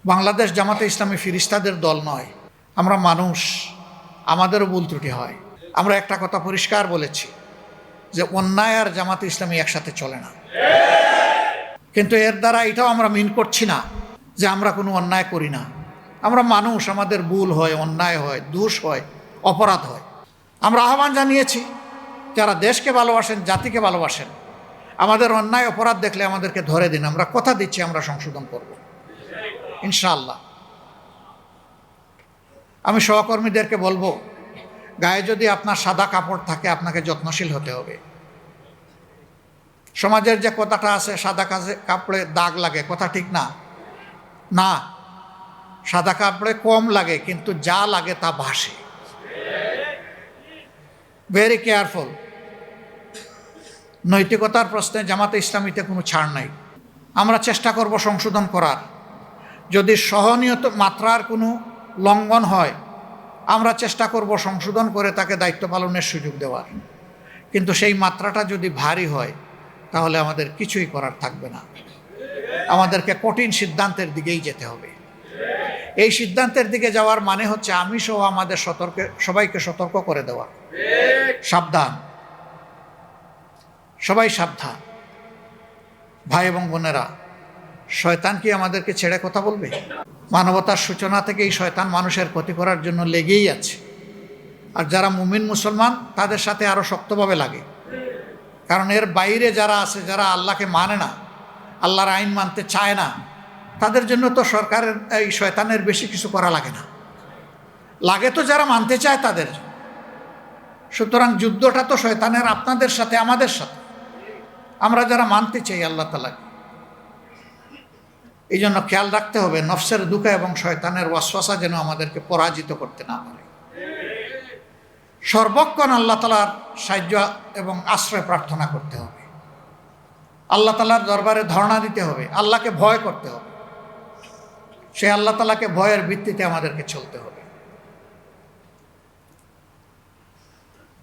বাংলাদেশ জামাতে ইসলামী ফিরিস্তাদের দল নয়, আমরা মানুষ, আমাদেরও ভুল ত্রুটি হয়। আমরা একটা কথা পরিষ্কার বলেছি যে অন্যায় আর জামাতে ইসলামী একসাথে চলে না, কিন্তু এর দ্বারা এটাও আমরা মিন করছি না যে আমরা কোনো অন্যায় করি না। আমরা মানুষ, আমাদের ভুল হয়, অন্যায় হয়, দোষ হয়, অপরাধ হয়। আমরা আহ্বান জানিয়েছি যারা দেশকে ভালোবাসেন, জাতিকে ভালোবাসেন, আমাদের অন্যায় অপরাধ দেখলে আমাদেরকে ধরে দিন। আমরা কথা দিচ্ছি আমরা সংশোধন করব ইনশাআল্লাহ। আমি সহকর্মীদেরকে বলবো, গায়ে যদি আপনার সাদা কাপড় থাকে আপনাকে যত্নশীল হতে হবে। সমাজের যে কথাটা আছে সাদা কাপড়ে দাগ লাগে, কথা ঠিক না। না, সাদা কাপড়ে কম লাগে কিন্তু যা লাগে তা ভাসে। Very careful. নৈতিকতার প্রশ্নে জামাতে ইসলামীতে কোনো ছাড় নাই। আমরা চেষ্টা করব সংশোধন করার। যদি সহনীয় মাত্রার কোনো লঙ্ঘন হয় আমরা চেষ্টা করব সংশোধন করে তাকে দায়িত্ব পালনের সুযোগ দেওয়ার। কিন্তু সেই মাত্রাটা যদি ভারী হয় তাহলে আমাদের কিছুই করার থাকবে না। আমাদেরকে কঠিন সিদ্ধান্তের দিকেই যেতে হবে। এই সিদ্ধান্তের দিকে যাওয়ার মানে হচ্ছে আমি সহ আমাদের সবাইকে সতর্ক করে দেওয়া, সাবধান, সবাই সাবধান। ভাই এবং বোনেরা, শয়তান কি আমাদেরকে ছেড়ে কথা বলবে? মানবতার সূচনা থেকে এই শয়তান মানুষের ক্ষতি করার জন্য লেগেই আছে। আর যারা মুমিন মুসলমান তাদের সাথে আরো শক্তভাবে লাগে, কারণ এর বাইরে যারা আছে, যারা আল্লাহকে মানে না, আল্লাহর আইন মানতে চায় না, তাদের জন্য তো সরকারের এই শয়তানের বেশি কিছু করা লাগে না, লাগে তো যারা মানতে চায় তাদের। সুতরাং যুদ্ধটা তো শয়তানের আপনাদের সাথে, আমাদের সাথে, আমরা যারা মানতে চাই আল্লাহ তাআলাকে। এই জন্য খেয়াল রাখতে হবে নফসের দুঃখা এবং শয়তানের ওয়াসওয়াসা যেন আমাদেরকে পরাজিত করতে না পারে। সর্বক্ষণ আল্লাহ তাআলার সাহায্য এবং আশ্রয় প্রার্থনা করতে হবে, আল্লাহ তাআলার দরবারে ধর্ণা দিতে হবে, আল্লাহকে ভয় করতে হবে। সেই আল্লাহ তাআলাকে ভয়ের ভিত্তিতে আমাদেরকে চলতে হবে।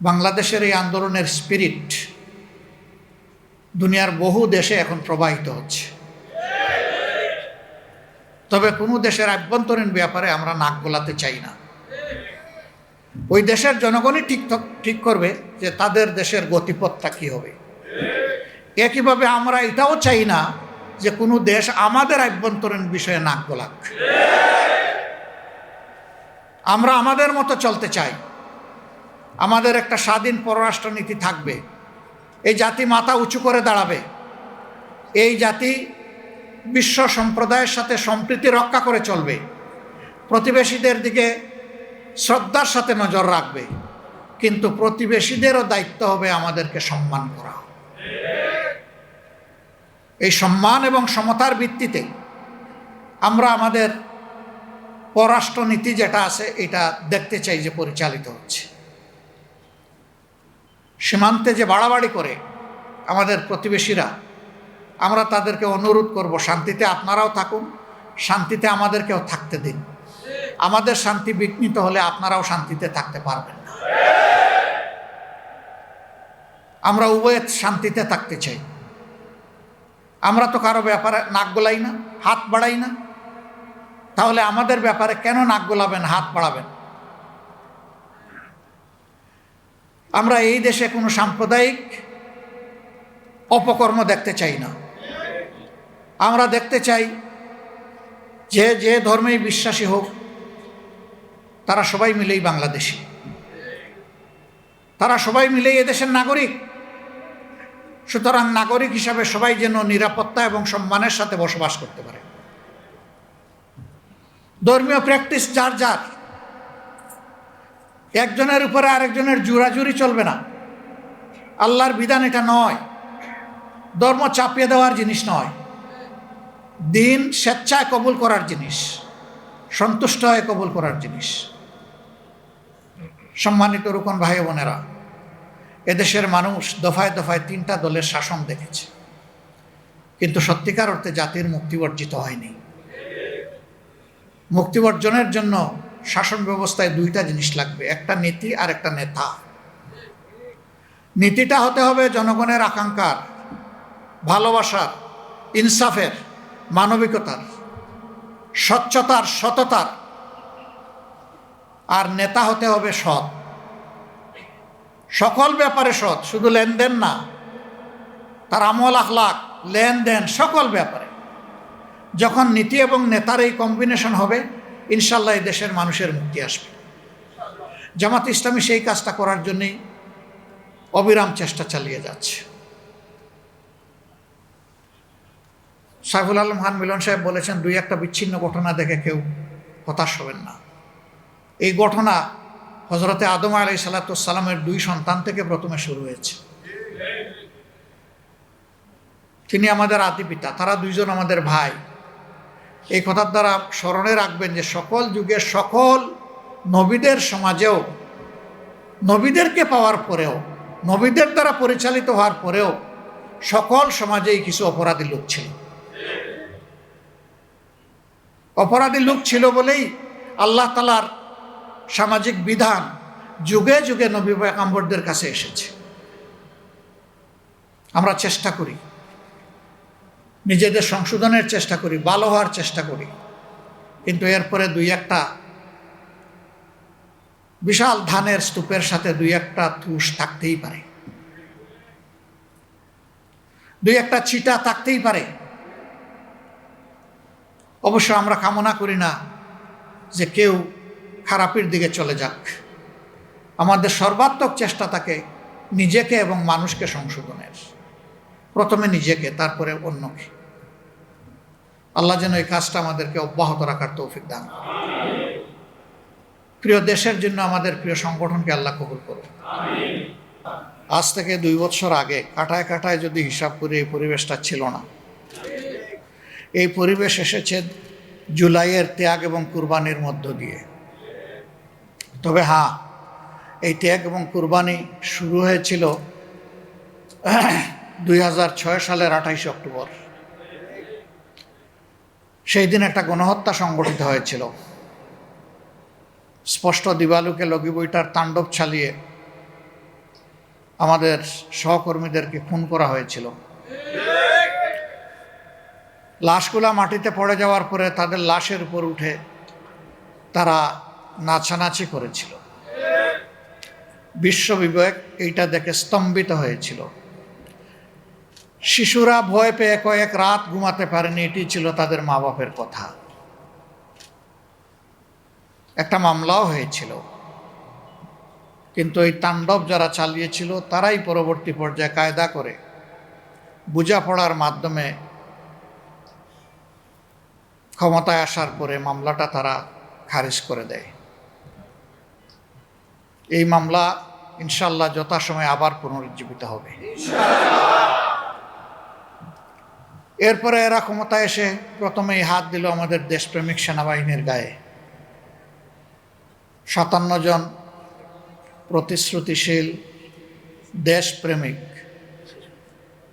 বাংলাদেশের এই আন্দোলনের স্পিরিট দুনিয়ার বহু দেশে এখন প্রবাহিত হচ্ছে। তবে কোনো দেশের আভ্যন্তরীণ ব্যাপারে আমরা নাক গলাতে চাই না। ওই দেশের জনগণই ঠিক করবে যে তাদের দেশের গতিপথটা কী হবে। একইভাবে আমরা এটাও চাই না যে কোনো দেশ আমাদের আভ্যন্তরীণ বিষয়ে নাক গলাক। আমরা আমাদের মতো চলতে চাই। আমাদের একটা স্বাধীন পররাষ্ট্রনীতি থাকবে। এই জাতি মাথা উঁচু করে দাঁড়াবে। এই জাতি বিশ্ব সম্প্রদায়ের সাথে সম্প্রীতি রক্ষা করে চলবে। প্রতিবেশীদের দিকে শ্রদ্ধার সাথে নজর রাখবে, কিন্তু প্রতিবেশীদেরও দায়িত্ব হবে আমাদেরকে সম্মান করা। এই সম্মান এবং সমতার ভিত্তিতে আমরা আমাদের পররাষ্ট্রনীতি যেটা আছে এটা দেখতে চাই যে পরিচালিত হচ্ছে। সীমান্তে যে বাড়াবাড়ি করে আমাদের প্রতিবেশীরা, আমরা তাদেরকে অনুরোধ করব শান্তিতে আপনারাও থাকুন, শান্তিতে আমাদেরকেও থাকতে দিন। আমাদের শান্তি বিঘ্নিত হলে আপনারাও শান্তিতে থাকতে পারবেন না। আমরা উভয়ে শান্তিতে থাকতে চাই। আমরা তো কারো ব্যাপারে নাক গলাই না, হাত বাড়াই না। তাহলে আমাদের ব্যাপারে কেন নাক গলাবেন, হাত বাড়াবেন? আমরা এই দেশে কোনো সাম্প্রদায়িক অপকর্ম দেখতে চাই না। আমরা দেখতে চাই যে ধর্মেই বিশ্বাসী হোক তারা সবাই মিলেই বাংলাদেশী, তারা সবাই মিলেই এদেশের নাগরিক। সুতরাং নাগরিক হিসাবে সবাই যেন নিরাপত্তা এবং সম্মানের সাথে বসবাস করতে পারে। ধর্মীয় প্র্যাকটিস যার যার, একজনের উপরে আরেকজনের জোরাজুরি চলবে না। আল্লাহর বিধান এটা নয়। ধর্ম চাপিয়ে দেওয়ার জিনিস নয়। দিন স্বেচ্ছায় কবুল করার জিনিস, সন্তুষ্ট হয়ে কবুল করার জিনিস। সম্মানিত রুকন ভাই বোনেরা, এদেশের মানুষ দফায় দফায় 3টা দলের শাসন দেখেছে, কিন্তু সত্যিকার অর্থে জাতির মুক্তি অর্জিত হয়নি। মুক্তি অর্জনের জন্য শাসন ব্যবস্থায় 2টা জিনিস লাগবে, একটা নীতি আর একটা নেতা। নীতিটা হতে হবে জনগণের আকাঙ্ক্ষার, ভালোবাসার, ইনসাফের, মানবিকতার। স্বচ্ছতার, সততার। আর নেতা হতে হবে সৎ, সকল ব্যাপারে সৎ, শুধু লেনদেন না, তার আমল আখলাক, লেনদেন, সকল ব্যাপারে। যখন নীতি এবং নেতার এই কম্বিনেশন হবে, ইনশাল্লাহ এই দেশের মানুষের মুক্তি আসবে। জামাত ইসলামী সেই কাজটা করার জন্যই অবিরাম চেষ্টা চালিয়ে যাচ্ছে। সাইফুল আলম খান মিলন সাহেব বলেছেন, দুই একটা বিচ্ছিন্ন ঘটনা দেখে কেউ হতাশ হবেন না। এই ঘটনা হজরতে আদম আলাইহিসসালামের দুই সন্তান থেকে প্রথমে শুরু হয়েছে। তিনি আমাদের আদি পিতা, তারা দুইজন আমাদের ভাই। এই কথার দ্বারা স্মরণে রাখবেন যে সকল যুগের সকল নবীদের সমাজেও, নবীদেরকে পাওয়ার পরেও, নবীদের দ্বারা পরিচালিত হওয়ার পরেও সকল সমাজেই কিছু অপরাধী লোক ছিল। অপরাধী লোক ছিল বলেই আল্লাহ তাআলার সামাজিক বিধান যুগে যুগে নবী পয়গম্বরদের কাছে এসেছে। আমরা চেষ্টা করি, নিজেদের সংশোধনের চেষ্টা করি, ভালো হওয়ার চেষ্টা করি, কিন্তু এরপরে দুই একটা বিশাল ধানের স্তূপের সাথে দুই একটা তুষ থাকতেই পারে, দুই একটা ছিটা থাকতেই পারে। অবশ্য আমরা কামনা করি না যে কেউ খারাপের দিকে চলে যাক। আমাদের সর্বাত্মক চেষ্টা থাকে নিজেকে এবং মানুষকে সংশোধনের, প্রথমে নিজেকে, তারপরে অন্যকে। আল্লাহ যেন এই কাজটা আমাদেরকে অব্যাহত রাখার তৌফিক দান করেন। প্রিয় দেশের জন্য আমাদের প্রিয় সংগঠনকে আল্লাহ কবুল করুন। আজ থেকে 2 বছর আগে কাটায় কাটায় যদি হিসাব করি, এই পরিবেশটা ছিল না। এই পরিবেশ এসেছে জুলাইয়ের ত্যাগ এবং কুরবানির মধ্য দিয়ে। তবে হ্যাঁ, এই ত্যাগ এবং কুরবানি শুরু হয়েছিল 2006 সালের 28 অক্টোবর। সেই দিন একটা গণহত্যা সংগঠিত হয়েছিল। স্পষ্ট দিবালুকে লগি বইটার তাণ্ডব চালিয়ে আমাদের সহকর্মীদেরকে খুন করা হয়েছিল। লাশগুলা মাটিতে পড়ে যাওয়ার পরে তাদের লাশের উপর উঠে তারা নাচানাচি করেছিল। বিশ্ববিবেক এইটা দেখে স্তম্ভিত হয়েছিল। শিশুরা ভয় পেয়ে কয়েক রাত ঘুমাতে পারেনি, এটি ছিল তাদের মা বাপের কথা। একটা মামলাও হয়েছিল, কিন্তু এই তাণ্ডব যারা চালিয়েছিল তারাই পরবর্তী পর্যায়ে কায়দা করে বোঝাপড়ার মাধ্যমে ক্ষমতায় আসার পরে মামলাটা তারা খারিজ করে দেয়। এই মামলা ইনশাল্লাহ যথাসময়ে আবার পুনরুজ্জীবিত হবে। এরপরে এরা ক্ষমতায় এসে প্রথমেই হাত দিল আমাদের দেশপ্রেমিক সেনাবাহিনীর গায়ে। 57 জন প্রতিশ্রুতিশীল দেশপ্রেমিক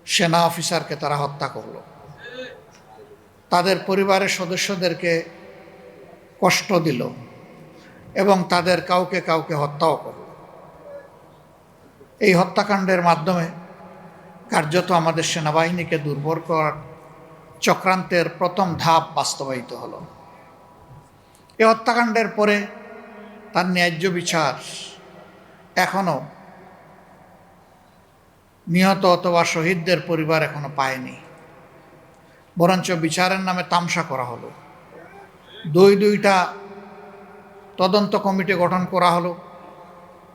সেনা অফিসারকে তারা হত্যা করল। তাদের পরিবারের সদস্যদেরকে কষ্ট দিল এবং তাদের কাউকে কাউকে হত্যাও করল। এই হত্যাকাণ্ডের মাধ্যমে কার্যত আমাদের সেনাবাহিনীকে দুর্বল করার চক্রান্তের প্রথম ধাপ বাস্তবায়িত হলো। এই হত্যাকাণ্ডের পরে তার ন্যায্য বিচার এখনো নিহত অথবা শহীদদের পরিবার এখনো পায়নি, বরঞ্চ বিচারের নামে তামসা করা হলো। দুইটা তদন্ত কমিটি গঠন করা হলো।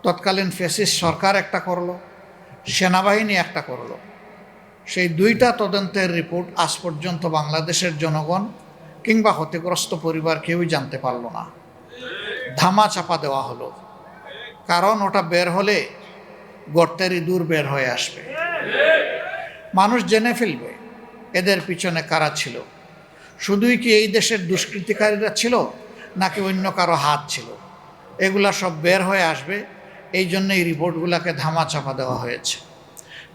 তৎকালীন ফ্যাসিস্ট সরকার একটা করলো, সেনাবাহিনী একটা করলো। সেই দুইটা তদন্তের রিপোর্ট আজ পর্যন্ত বাংলাদেশের জনগণ কিংবা ক্ষতিগ্রস্ত পরিবার কেউই জানতে পারল না। ধামা চাপা দেওয়া হলো, কারণ ওটা বের হলে গর্তের ইঁদুর বের হয়ে আসবে। মানুষ জেনে ফেলবে এদের পিছনে কারা ছিল। শুধুই কি এই দেশের দুষ্কৃতিকারীরা ছিল নাকি অন্য কারো হাত ছিল, এগুলা সব বের হয়ে আসবে। এই জন্য এই রিপোর্টগুলোকে ধামা চাপা দেওয়া হয়েছে।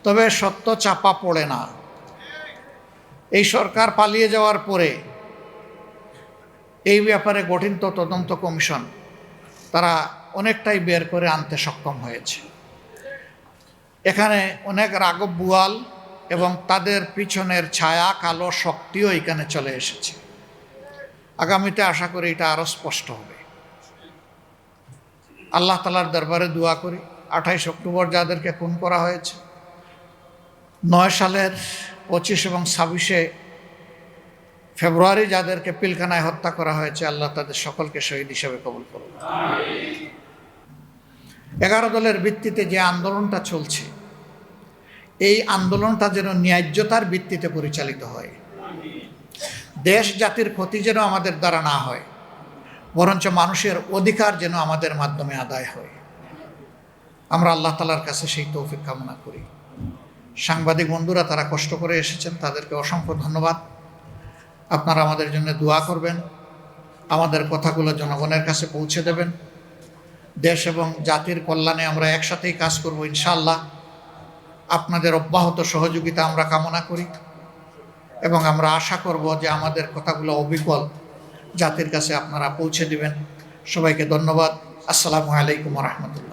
তবে সত্য চাপা পড়ে না। এই সরকার পালিয়ে যাওয়ার পরে এই ব্যাপারে গঠিত তদন্ত কমিশন তারা অনেকটাই বের করে আনতে সক্ষম হয়েছে। এখানে অনেক রাঘব বুয়াল এবং তাদের পিছনের ছায়া কালো শক্তিও এখানে চলে এসেছে। আগামীতে আশা করি এটা আরও স্পষ্ট হবে। আল্লাহ তাআলার দরবারে দোয়া করি 28 অক্টোবর যাদেরকে খুন করা হয়েছে, 9 সালের 25 এবং 26 ফেব্রুয়ারি যাদেরকে পিলখানায় হত্যা করা হয়েছে, আল্লাহ তাদের সকলকে শহীদ হিসেবে কবুল করুন। 11 দলের ভিত্তিতে যে আন্দোলনটা চলছে, এই আন্দোলনটা যেন ন্যায্যতার ভিত্তিতে পরিচালিত হয়। দেশ জাতির ক্ষতি যেন আমাদের দ্বারা না হয়, বরঞ্চ মানুষের অধিকার যেন আমাদের মাধ্যমে আদায় হয়। আমরা আল্লাহ তাআলার কাছে সেই তৌফিক কামনা করি। সাংবাদিক বন্ধুরা তারা কষ্ট করে এসেছেন, তাদেরকে অসংখ্য ধন্যবাদ। আপনারা আমাদের জন্য দোয়া করবেন, আমাদের কথাগুলো জনগণের কাছে পৌঁছে দেবেন। দেশ এবং জাতির কল্যাণে আমরা একসাথেই কাজ করব ইনশাআল্লাহ। আপনাদের অব্যাহত সহযোগিতা আমরা কামনা করি এবং আমরা আশা করব যে আমাদের কথাগুলো অবিকল জাতির কাছে আপনারা পৌঁছে দিবেন। সবাইকে ধন্যবাদ। আসসালামু আলাইকুম ওয়া রাহমাতুল্লাহ।